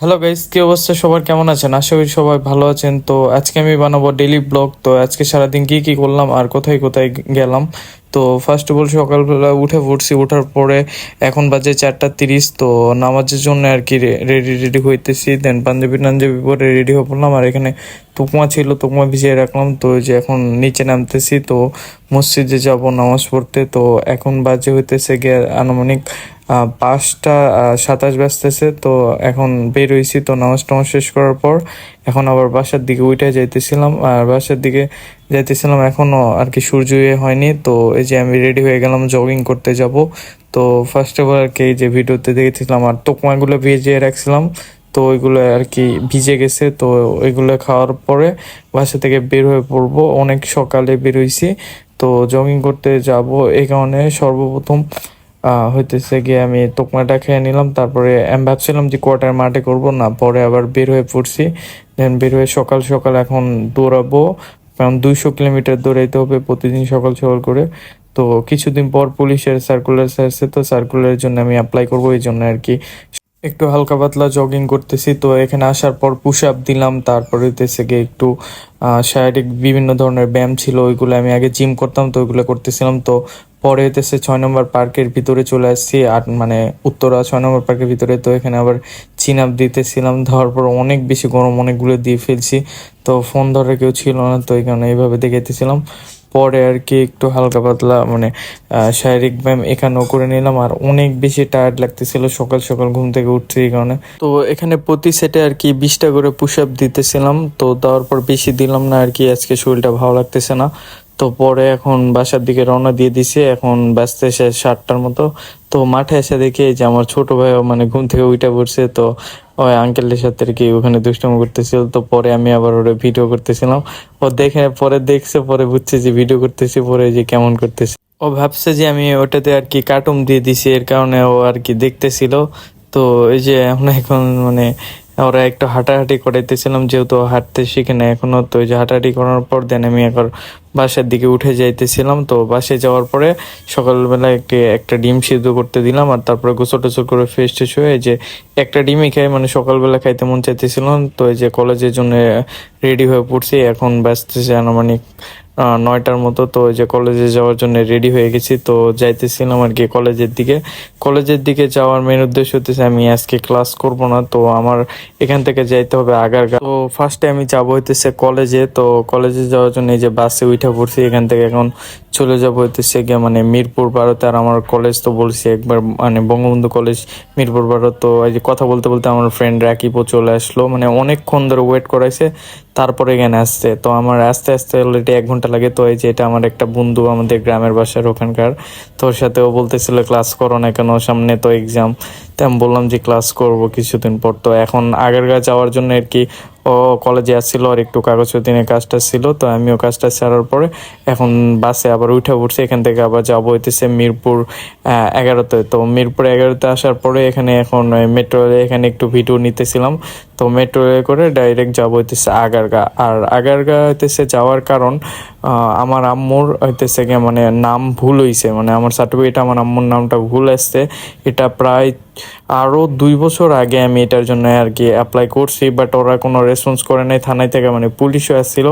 Hello guys, কি অবস্থা? সবার কেমন আছেন? আশা করি সবাই ভালো আছেন। তো আজকে আমি বানাবো ডেইলি ব্লগ। তো আজকে সারাদিন কি কি করলাম আর কোথায় কোথায় গেলাম। তো ফার্স্ট অফ অল সকালবেলা উঠে পড়ছি, ওঠার পরে এখন বাজে 4:30। তো নামাজের জন্য আর কি রেডি রেডি হইতেছি। দেন পাঞ্জাবি টাঞ্জাবি পরে রেডি হয়ে পড়লাম। আর এখানে তুকমা ছিল, তুকমা ভিজিয়ে রাখলাম। তো ওই যে এখন নিচে নামতেছি, তো মসজিদে যাব নামাজ পড়তে। তো এখন বাজে হইতেছে গিয়ে আনুমানিক 5টা 27 বাজতেছে। তো এখন বের হয়েছি, তো নামাজ টামাজ শেষ করার পর এখন আবার বাসার দিকে উঠে যাইতেছিলাম। আর বাসার দিকে যাইতেছিলাম, এখনও আর কি সূর্য হয়নি। তো এই যে আমি রেডি হয়ে গেলাম, জগিং করতে যাব। তো ফার্স্ট অফ অল আর কি এই যে ভিডিওতে দেখেছিলাম আর তোকমাগুলো ভিজিয়ে রাখছিলাম। তো ওইগুলো আর কি ভিজে গেছে। তো ওইগুলো খাওয়ার পরে বাসা থেকে বের হয়ে পড়বো। অনেক সকালে বের হয়েছি, তো জগিং করতে যাব। এই কারণে সর্বপ্রথম হইতেছে গিয়ে আমি তোকমাটা খেয়ে নিলাম। তারপরে আমি ভাবছিলাম যে কোয়ার্টার মাঠে করব না, পরে আবার বের হয়ে পড়ছি। দেন বের হয়ে সকাল সকাল এখন দৌড়াবো, কারণ 200 কিলোমিটার দৌড়াইতে হবে প্রতিদিন সকাল সকাল করে। তো কিছুদিন পর পুলিশের সার্কুলার আসছে, তো সার্কুলারের জন্য আমি অ্যাপ্লাই করবো। এই জন্য আর কি একটু হালকা পাতলা জগিং করতেছি। তো এখানে আসার পর পুশ আপ দিলাম। তারপরে হইতেছে গিয়ে একটু শারীরিক বিভিন্ন ধরনের ব্যায়াম ছিল, ওইগুলো আমি আগে জিম করতাম, তো ওইগুলো করতেছিলাম। তো পরে হইতেছে 6 নম্বর পার্কের ভিতরে চলে আসছি, আর মানে উত্তরা 6 নম্বর পার্কের ভিতরে। তো এখানে আবার চিন আপ দিতেছিলাম, দেওয়ার পর অনেক বেশি গরম, অনেকগুলো দিয়ে ফেলছি। তো ফোন ধরে কেউ ছিল না, তো এই কারণে এইভাবে দেখাইতেছিলাম। পরে আর কি একটু হালকা পাতলা মানে শারীরিক ব্যায়াম এখানেও করে নিলাম। আর অনেক বেশি টায়ার্ড লাগতেছিল, সকাল সকাল ঘুম থেকে উঠছি এই কারণে। তো এখানে প্রতি সেটে আর কি 20টা করে পুশ আপ দিতেছিলাম। তো দেওয়ার পর বেশি দিলাম না আর কি, আজকে শরীরটা ভালো লাগতেছে না। তো পরে এখন বাসার দিকে রওনা দিয়ে দিছে, এখন বাজতে 7টার মতো। তো মাঠে এসে দেখি যে আমার ছোট ভাই মানে ঘুম থেকে উঠে পড়ছে। তো ওই আঙ্কেলের সাথে আর কি ওখানে দুষ্টামি করতেছিল। তো পরে আমি আবার ওরা ভিডিও করতেছিলাম। ও দেখে পরে দেখছে, পরে বুঝছে যে ভিডিও করতেছি, পরে যে কেমন করতেছে। ও ভাবছে যে আমি ওটাতে আর কি কার্টুন দিয়ে দিছি, এর কারণে ও আর কি দেখতেছিল। তো এই যে আমরা এখন মানে ওরা একটু হাঁটাহাঁটি করাইতেছিলাম, যেহেতু ও হাঁটতে শিখে না এখনো। তো এই যে হাঁটাহাঁটি করার পর দেন আমি এখন বাসার দিকে উঠে যাইতেছিলাম। তো বাসায় যাওয়ার পরে সকালবেলা একটা ডিম সিদ্ধ করতে দিলাম। আর তারপরে গোসল টোসল করে ফ্রেশ ট্রেশ হয়ে এই যে একটা ডিমই খাই, মানে সকালবেলা খাইতে মন চাইতেছিলাম। তো এই যে কলেজের জন্য রেডি হয়ে পড়ছি, এখন বাজতেছে আনুমানিক 9টার মতো। তো ওই যে কলেজে যাওয়ার জন্য রেডি হয়ে গেছি, তো যাইতেছিলাম আর কি কলেজের দিকে। কলেজের দিকে যাওয়ার মেন উদ্দেশ্য হতেছে আমি আজকে ক্লাস করব না, তো আমার এখান থেকে যাইতে হবে আগারগা। তো ফার্স্টে আমি যাবো হইতেছে কলেজে। তো কলেজে যাওয়ার জন্য এই যে বাসে উঠে পড়ছি, এখান থেকে এখন চলে যাবো হইতেছে গিয়ে মানে মিরপুর 12তে। আর আমার কলেজ তো বলছি একবার, মানে বঙ্গবন্ধু কলেজ মিরপুর 12। তো এই যে কথা বলতে বলতে আমার ফ্রেন্ড রাকিবও চলে আসলো, মানে অনেকক্ষণ ধরে ওয়েট করাইছে, তারপরে এখানে আসছে। তো আমার আস্তে আস্তে অলরেডি 1 ঘন্টা লাগে। তো এই যে এটা আমার একটা বন্ধু, আমাদের গ্রামের বাসার ওখানকার। তোর সাথেও বলতেছিল ক্লাস করো না কেন, সামনে তো এক্সাম। তো আমি বললাম যে ক্লাস করব কিছুদিন পর। তো এখন আগারগা যাওয়ার জন্য আর কি ও কলেজে আসছিল, আর একটু কাগজপত্রের কাজটা ছিল। তো আমিও কাজটা ছাড়ার পরে এখন বাসে আবার উঠে পড়ছি। এখান থেকে আবার যাবো হইতেছে মিরপুর 11তে। তো মিরপুর 11তে আসার পরে এখানে এখন মেট্রো এখানে একটু ভিডিও নিতেছিলাম। তো মেট্রো করে ডাইরেক্ট যাবো হইতেছে আগারগা। আর আগারগা হইতেছে যাওয়ার কারণ আমার আম্মুর হইতেছে গিয়ে মানে নাম ভুল হয়েছে, মানে আমার সার্টিফিকেট আমার আম্মুর নামটা ভুল আসছে। এটা প্রায় আরও 2 বছর আগে আমি এটার জন্য আর কি অ্যাপ্লাই করছি, বাট ওরা কোনো রেসপন্স করে নাই থানায় থেকে, মানে পুলিশও আসছিল।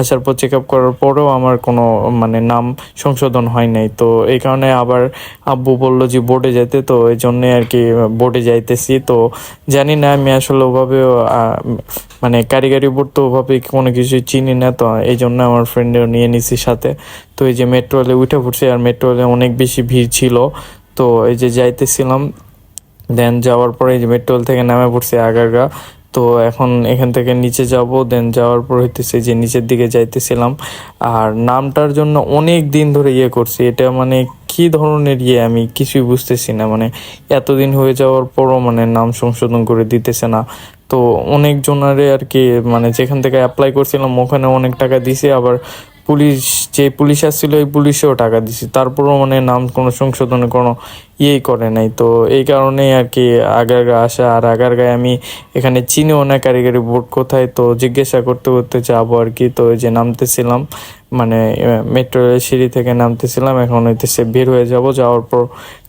আসার পর চেক আপ করার পরেও আমার কোনো মানে নাম সংশোধন হয় নাই। তো এই কারণে আবার আব্বু বললো যে বোর্ডে যেতে, তো এই জন্যে আর কি বোর্ডে যাইতেছি। তো জানি না আমি আসলে ওভাবে মানে কারিগরি বোর্ড তো ওভাবে কোনো কিছু চিনি না, তো এই জন্য আমার ফ্রেন্ডেও নিয়ে নিছি সাথে। তো এই যে মেট্রো রেলে উঠে পড়ছি, আর মেট্রো রেলে অনেক বেশি ভিড় ছিল। তো এই যে যাইতেছিলাম, দেন যাওয়ার পরে এই যে মেট্রো রেল থেকে নামে পড়ছি আগারগা। তো এখন এখান থেকে নিচে যাব। দেন যাওয়ার পর হইতেছে যে নিচের দিকে যাইতেছিলাম। আর নামটার জন্য অনেক দিন ধরে করছি, এটা মানে কি ধরনের আমি কিছুই বুঝতেছি না। মানে এতদিন হয়ে যাওয়ার পরও মানে নাম সংশোধন করে দিতেছে না। তো অনেক জনারে আর কি মানে যেখান থেকে অ্যাপ্লাই করছিলাম ওখানে অনেক টাকা দিছে, আবার পুলিশ যে পুলিশ আসছিল ওই পুলিশেও টাকা দিছি, তারপরও মানে নাম কোনো সংশোধনে কোনো করে নাই। তো এই কারণেই আর কি আগারগা আসা। আর আগারগায় আমি এখানে চিনিও না কারিগরি বোর্ড কোথায়, তো জিজ্ঞাসা করতে করতে যাবো আর কি। তো এই যে নামতেছিলাম, মানে মেট্রো রেল সিঁড়ি থেকে নামতেছিলাম, এখন হইতেছে বের হয়ে যাব। যাওয়ার পর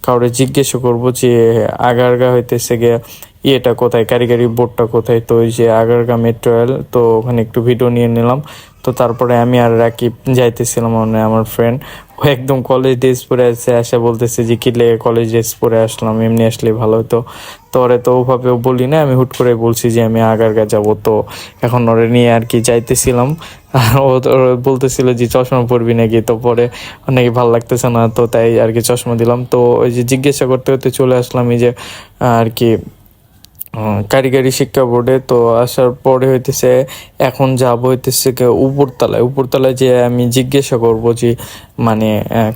কাউরে জিজ্ঞেস করবো যে আগারগা হইতেছে গিয়ে ইয়েটা কোথায়, কারিগরি বোর্ডটা কোথায়। তো ওই যে আগারগা মেট্রো রেল, তো ওখানে একটু ভিডিও নিয়ে নিলাম। তো তারপরে আমি আর রাকিব যাইতেছিলাম, মানে আমার ফ্রেন্ড, ও একদম কলেজ ড্রেস পরে আসে বলতেছে যে কি লেগে কলেজ ড্রেস পরে আসলাম, এমনি আসলে ভালো হতো। তো ওরে তো ওভাবেও বলি না, আমি হুট করে বলছি যে আমি আগারগা যাব। তো এখন ওরে নিয়ে আর কি যাইতেছিলাম। আর ও বলতেছিল যে চশমা পরবি নাকি, তো পরে নাকি ভালো লাগতেছে না, তো তাই আর কি চশমা দিলাম। তো ওই যে জিজ্ঞাসা করতে করতে চলে আসলাম এই যে আর কি কারিগরি শিক্ষা বোর্ডে। তো আসার পরে হইতেছে এখন যাব হইতেছে উপরতলায়। উপরতলায় যে আমি জিজ্ঞাসা করব যে মানে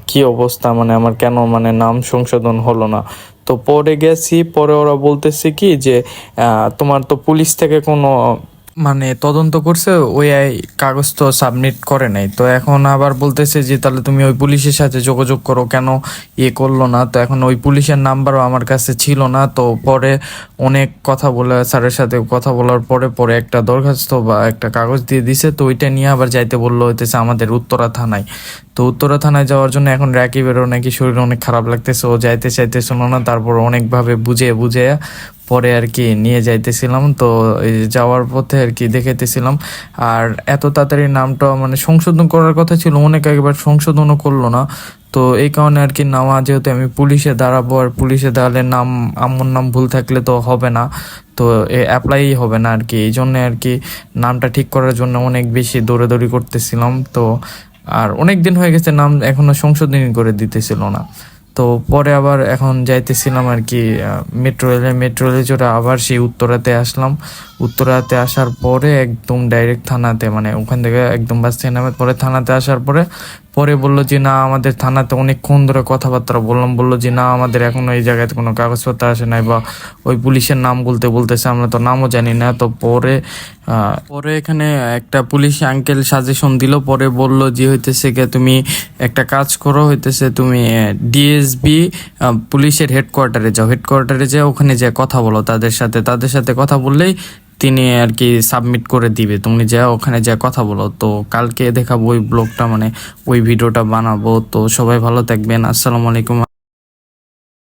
কি অবস্থা, মানে আমার কেন মানে নাম সংশোধন হলো না। তো পরে গেছি, পরে ওরা বলতেছে কি যে তোমার তো পুলিশ থেকে কোনো মানে তদন্ত করছে, ওই কাগজ তো সাবমিট করে নাই। তো এখন আবার বলতেছে যে তাহলে তুমি ওই পুলিশের সাথে যোগাযোগ করো, কেন করলো না। তো এখন ওই পুলিশের নাম্বারও আমার কাছে ছিল না। তো পরে অনেক কথা বলে, স্যারের সাথে কথা বলার পরে পরে একটা দরখাস্ত বা একটা কাগজ দিয়ে দিছে। তো ওইটা নিয়ে আবার যাইতে বললো হইতেছে আমাদের উত্তরা থানায়। তো উত্তরা থানায় যাওয়ার জন্য এখন রাকিবেরও নাকি শরীর অনেক খারাপ লাগতেছে, ও যাইতে চাইতেছিল না। তারপর অনেকভাবে বুঝে বুঝে পরে আর কি নিয়ে যাইতেছিলাম। তো এই যাওয়ার পথে আর কি দেখাইতেছিলাম। আর এত তাড়াতাড়ি নামটা মানে সংশোধন করার কথা ছিল, অনেক একবার সংশোধনও করলো না। তো এই কারণে আর কি নামা, যেহেতু আমি পুলিশে দাঁড়াবো, আর পুলিশে দাঁড়ালে নাম আম্মুর নাম ভুল থাকলে তো হবে না, তো অ্যাপ্লাই হবে না আর কি। এই জন্যে আর কি নামটা ঠিক করার জন্য অনেক বেশি দৌড়াদৌড়ি করতেছিলাম। তো আর অনেক দিন হয়ে গেছে নাম এখনো সংশোধনী করে দিতেছিল না। তো পরে আবার এখন যাইতেছিলাম আর কি মেট্রো রেলে চড়ে আবার সেই উত্তরাতে আসলাম। উত্তরাতে আসার পরে একদম ডাইরেক্ট থানাতে, মানে ওখান থেকে একদম বাস থেকে নামে পরে থানাতে আসার পরে পরে বললো যে না, আমাদের থানাতে অনেকক্ষণ ধরে কথাবার্তা বললাম, বললো যে না আমাদের এখনো এই জায়গায় কোনো কাগজপত্র আসে নাই, বা ওই পুলিশের নাম বলতেছে আমরা তো নামও জানি না। তো পরে পরে এখানে একটা পুলিশ আঙ্কেল সাজেশন দিল, পরে বলল যে হইতেছে কে তুমি একটা কাজ করো, হইতেছে তুমি ডিএসবি পুলিশের হেডকোয়ার্টারে যাও, ওখানে যে কথা বলো তাদের সাথে কথা বললেই তিনি আর কি সাবমিট করে দিবে। তুমি যা ওখানে যা কথা বলো। তো কালকে দেখাবো ওই ব্লগটা, মানে ওই ভিডিওটা বানাবো। তো সবাই ভালো থাকবেন, আসসালামু আলাইকুম।